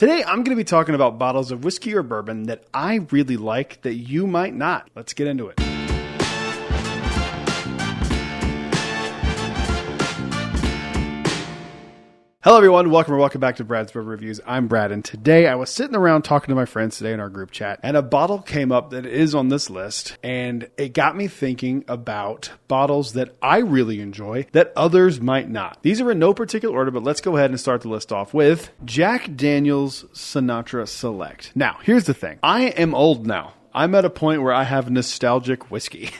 Today, I'm going to be talking about bottles of whiskey or bourbon that I really like that you might not. Let's get into it. Hello everyone, welcome back to Brad's Bourbon Reviews. I'm Brad, and today I was sitting around talking to my friends today in our group chat, and a bottle came up that is on this list, and it got me thinking about bottles that I really enjoy that others might not. These are in no particular order, but let's go ahead and start the list off with Jack Daniel's Sinatra Select. Now, here's the thing. I am old now. I'm at a point where I have nostalgic whiskey.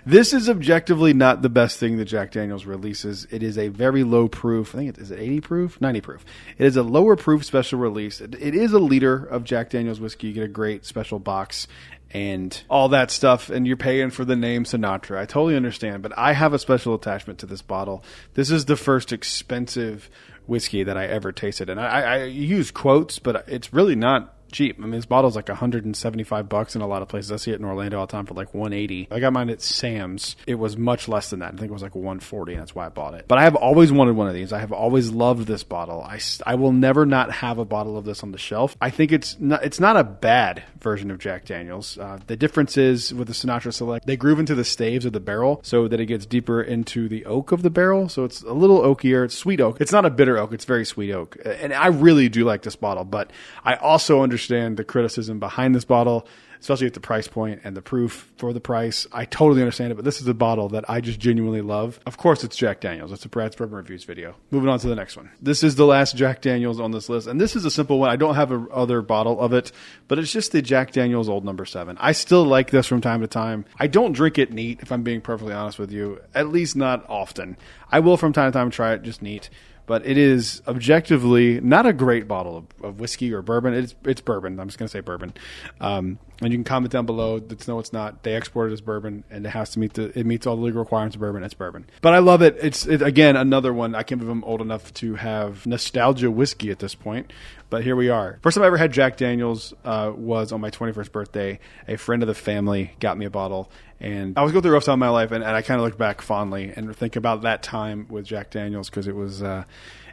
This is objectively not the best thing that Jack Daniel's releases. It is a very low proof. I think is it 80 proof? 90 proof. It is a lower proof special release. It is a liter of Jack Daniel's whiskey. You get a great special box and all that stuff, and you're paying for the name Sinatra. I totally understand, but I have a special attachment to this bottle. This is the first expensive whiskey that I ever tasted, and I use quotes, but it's really not cheap. I mean, this bottle's like $175 in a lot of places. I see it in Orlando all the time for like $180. I got mine at Sam's. It was much less than that. I think it was like $140, and that's why I bought it. But I have always wanted one of these. I have always loved this bottle. I will never not have a bottle of this on the shelf. I think it's not a bad version of Jack Daniel's. The difference is with the Sinatra Select, they groove into the staves of the barrel so that it gets deeper into the oak of the barrel. So it's a little oakier. It's sweet oak. It's not a bitter oak. It's very sweet oak. And I really do like this bottle, but I also understand the criticism behind this bottle, especially at the price point and the proof for the price. I totally understand it, but this is a bottle that I just genuinely love. Of course, it's Jack Daniel's. It's a Brad's Bourbon Reviews video. Moving on to the next one. This is the last Jack Daniel's on this list, and this is a simple one. I don't have another bottle of it, but it's just the Jack Daniel's Old No. 7. I still like this from time to time. I don't drink it neat, if I'm being perfectly honest with you, at least not often. I will from time to time try it just neat. But it is objectively not a great bottle of whiskey or bourbon. It's bourbon. I'm just going to say bourbon. And you can comment down below. No, it's not. They export it as bourbon, and it has to meets all the legal requirements of bourbon. It's bourbon. But I love it. It's again, another one. I can't believe I'm old enough to have nostalgia whiskey at this point. But here we are. First time I ever had Jack Daniel's was on my 21st birthday. A friend of the family got me a bottle. And I was going through a rough time in my life, and I kind of look back fondly and think about that time with Jack Daniel's because it was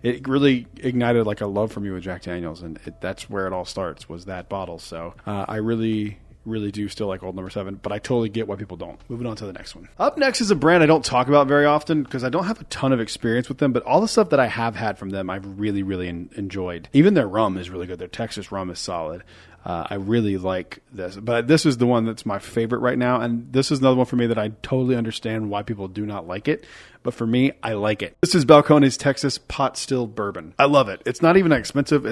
it really ignited like a love for me with Jack Daniel's, and that's where it all starts, was that bottle. So I really do still like Old No. 7, but I totally get why people don't. Moving on to the next one. Up next is a brand I don't talk about very often because I don't have a ton of experience with them, but all the stuff that I have had from them I've really enjoyed. Even their rum is really good. Their Texas rum is solid. I really like this, but this is the one that's my favorite right now, and this is another one for me that I totally understand why people do not like it, but for me, I like it. This is Balcones Texas Pot Still Bourbon. I love it. It's not even expensive.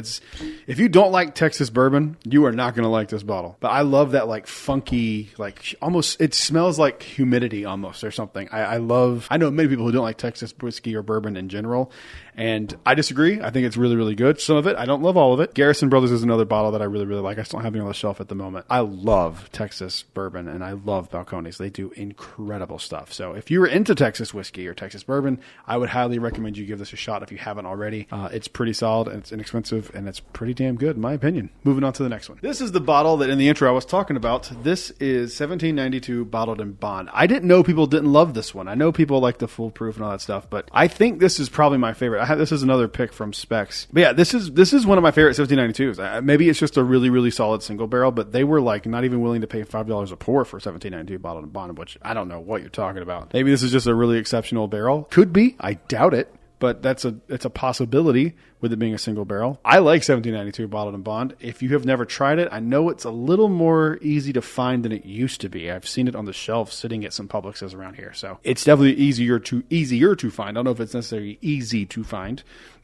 If you don't like Texas bourbon, you are not going to like this bottle, but I love that like funky, like almost, it smells like humidity almost or something. I know many people who don't like Texas whiskey or bourbon in general, and I disagree. I think it's really good. Some of it, I don't love all of it. Garrison Brothers is another bottle that I really like. I still don't have any on the shelf at the moment. I love Texas bourbon, and I love Balcones. They do incredible stuff. So if you're into Texas whiskey or Texas bourbon, I would highly recommend you give this a shot if you haven't already. It's pretty solid, and it's inexpensive, and it's pretty damn good, in my opinion. Moving on to the next one. This is the bottle that in the intro I was talking about. This is 1792 Bottled in Bond. I didn't know people didn't love this one. I know people like the full proof and all that stuff, but I think this is probably my favorite. This is another pick from Specs. But yeah, this is one of my favorite 1792s. Maybe it's just a really solid single barrel, but they were like not even willing to pay $5 a pour for 1792 Bottled in Bond, which I don't know what you're talking about. Maybe this is just a really exceptional barrel. Could be. I doubt it, but it's a possibility with it being a single barrel. I like 1792 Bottled in Bond. If you have never tried it, I know it's a little more easy to find than it used to be. I've seen it on the shelf sitting at some Publixes around here, so it's definitely easier to find. I don't know if it's necessarily easy to find,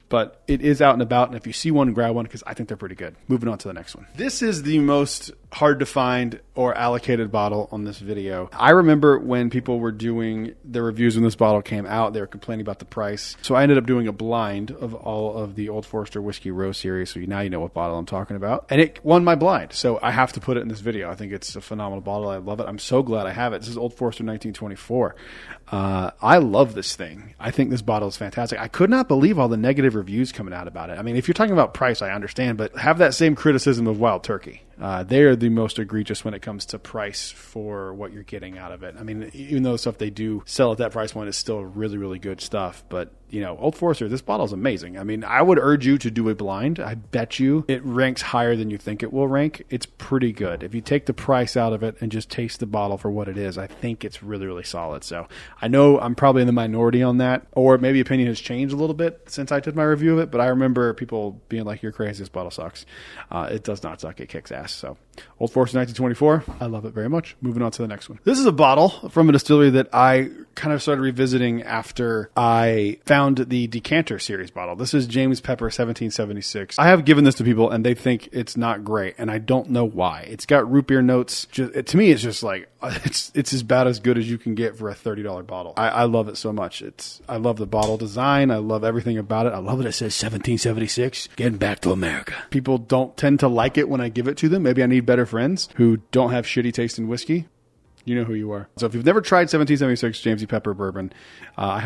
but it is out and about, and if you see one, grab one, because I think they're pretty good. Moving on to the next one. This is the most hard to find or allocated bottle on this video. I remember when people were doing the reviews when this bottle came out, they were complaining about the price. So I ended up doing a blind of all of the Old Forester Whiskey Row series, so now you know what bottle I'm talking about. And it won my blind, so I have to put it in this video. I think it's a phenomenal bottle. I love it. I'm so glad I have it. This is Old Forester 1924. I love this thing. I think this bottle is fantastic. I could not believe all the negative reviews coming out about it. I mean, if you're talking about price, I understand, but have that same criticism of Wild Turkey. They are the most egregious when it comes to price for what you're getting out of it. I mean, even though the stuff they do sell at that price point is still really, really good stuff, but you know, Old Forester, this bottle is amazing. I mean, I would urge you to do a blind. I bet you it ranks higher than you think it will rank. It's pretty good. If you take the price out of it and just taste the bottle for what it is, I think it's really, really solid. So I know I'm probably in the minority on that, or maybe opinion has changed a little bit since I did my review of it, but I remember people being like, you're crazy, this bottle sucks. It does not suck. It kicks ass. So Old Forester 1924, I love it very much. Moving on to the next one. This is a bottle from a distillery that I kind of started revisiting after I found the Decanter series bottle. This is James Pepper 1776. I have given this to people and they think it's not great, and I don't know why. It's got root beer notes. To me, it's just like, it's about as good as you can get for a $30 bottle. I love it so much. I love the bottle design. I love everything about it. I love that it says 1776, getting back to America. People don't tend to like it when I give it to them. Maybe I need better friends who don't have shitty taste in whiskey. You know who you are. So if you've never tried 1776 James E. Pepper bourbon, I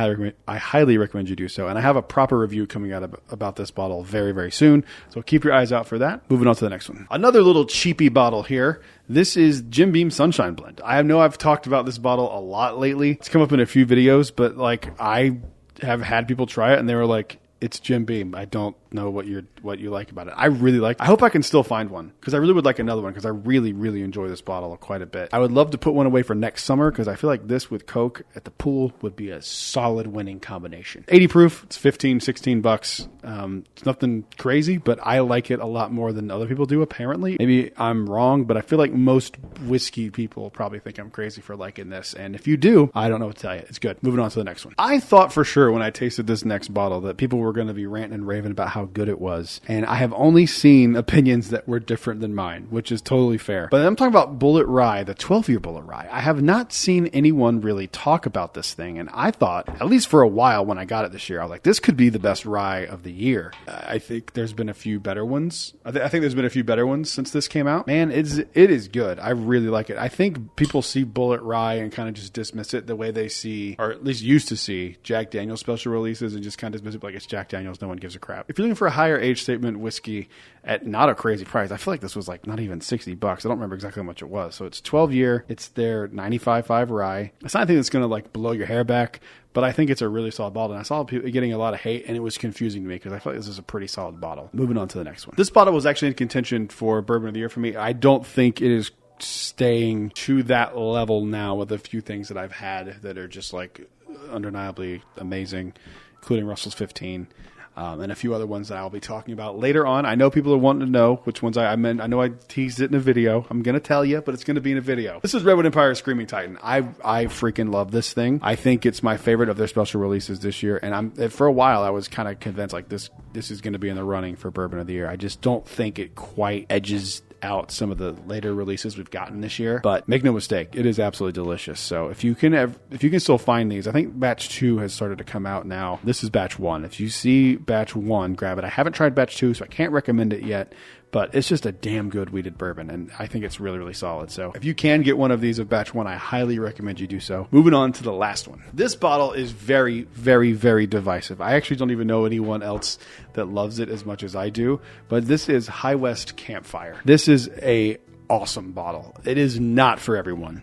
highly recommend you do so. And I have a proper review coming out about this bottle very, very soon. So keep your eyes out for that. Moving on to the next one. Another little cheapy bottle here. This is Jim Beam Sunshine Blend. I know I've talked about this bottle a lot lately. It's come up in a few videos, but like I have had people try it and they were like, it's Jim Beam. I don't know what you like about it. I really like it. I hope I can still find one because I really would like another one because I really, really enjoy this bottle quite a bit. I would love to put one away for next summer because I feel like this with Coke at the pool would be a solid winning combination. 80 proof. It's $15-16. It's nothing crazy, but I like it a lot more than other people do apparently. Maybe I'm wrong, but I feel like most whiskey people probably think I'm crazy for liking this. And if you do, I don't know what to tell you. It's good. Moving on to the next one. I thought for sure when I tasted this next bottle that people were going to be ranting and raving about how good it was. And I have only seen opinions that were different than mine, which is totally fair. But I'm talking about Bulleit Rye, the 12-year Bulleit Rye. I have not seen anyone really talk about this thing. And I thought, at least for a while when I got it this year, I was like, this could be the best rye of the year. I think there's been a few better ones. I think there's been a few better ones since this came out. Man, it is good. I really like it. I think people see Bulleit Rye and kind of just dismiss it the way they see, or at least used to see, Jack Daniel's special releases and just kind of dismiss it like it's Jack Daniel's. No one gives a crap. If you're looking for a higher age statement whiskey at not a crazy price, I feel like this was like not even $60. I don't remember exactly how much it was. So it's 12-year. It's their 95.5 rye. It's not anything that's going to like blow your hair back, but I think it's a really solid bottle. And I saw people getting a lot of hate, and it was confusing to me because I feel like this is a pretty solid bottle. Moving on to the next one. This bottle was actually in contention for Bourbon of the Year for me. I don't think it is staying to that level now with a few things that I've had that are just like undeniably amazing, including Russell's 15. And a few other ones that I'll be talking about later on. I know people are wanting to know which ones I meant. I know I teased it in a video. I'm going to tell you, but it's going to be in a video. This is Redwood Empire Screaming Titan. I freaking love this thing. I think it's my favorite of their special releases this year. And for a while, I was kind of convinced like this is going to be in the running for Bourbon of the Year. I just don't think it quite edges out some of the later releases we've gotten this year, but make no mistake, it is absolutely delicious. So if you can still find these, I think batch 2 has started to come out now. This is batch 1. If you see batch 1, grab it. I haven't tried batch 2, so I can't recommend it yet, but it's just a damn good wheated bourbon, and I think it's really, really solid. So if you can get one of these of batch 1, I highly recommend you do so. Moving on to the last one. This bottle is very, very, very divisive. I actually don't even know anyone else that loves it as much as I do, but this is West Campfire. This is a awesome bottle. It is not for everyone.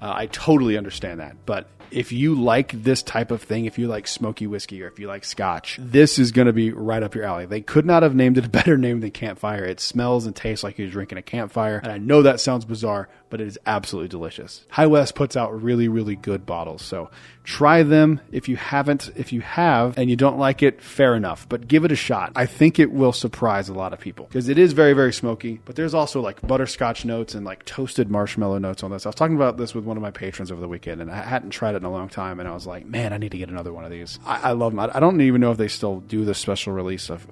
I totally understand that, but if you like this type of thing, if you like smoky whiskey or if you like scotch, this is going to be right up your alley. They could not have named it a better name than Campfire. It smells and tastes like you're drinking a campfire. And I know that sounds bizarre, but it is absolutely delicious. High West puts out really, really good bottles. So try them. If you haven't, if you have and you don't like it, fair enough, but give it a shot. I think it will surprise a lot of people because it is very, very smoky, but there's also like butterscotch notes and like toasted marshmallow notes on this. I was talking about this with one of my patrons over the weekend and I hadn't tried it in a long time. And I was like, man, I need to get another one of these. I love them. I don't even know if they still do the special release of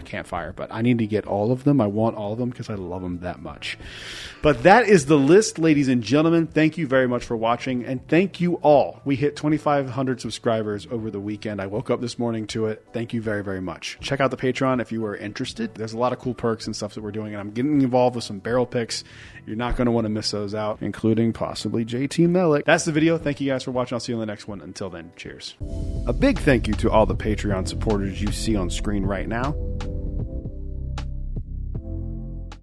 Campfire, but I need to get all of them. I want all of them because I love them that much. But that is the list, ladies and gentlemen. Thank you very much for watching. And thank you all. We hit 2,500 subscribers over the weekend. I woke up this morning to it. Thank you very, very much. Check out the Patreon if you are interested. There's a lot of cool perks and stuff that we're doing. And I'm getting involved with some barrel picks. You're not going to want to miss those out, including possibly JT Mellick. That's the video. Thank you guys for watching. I'll see you on the next one. Until then, cheers. A big thank you to all the Patreon supporters you see on screen right now.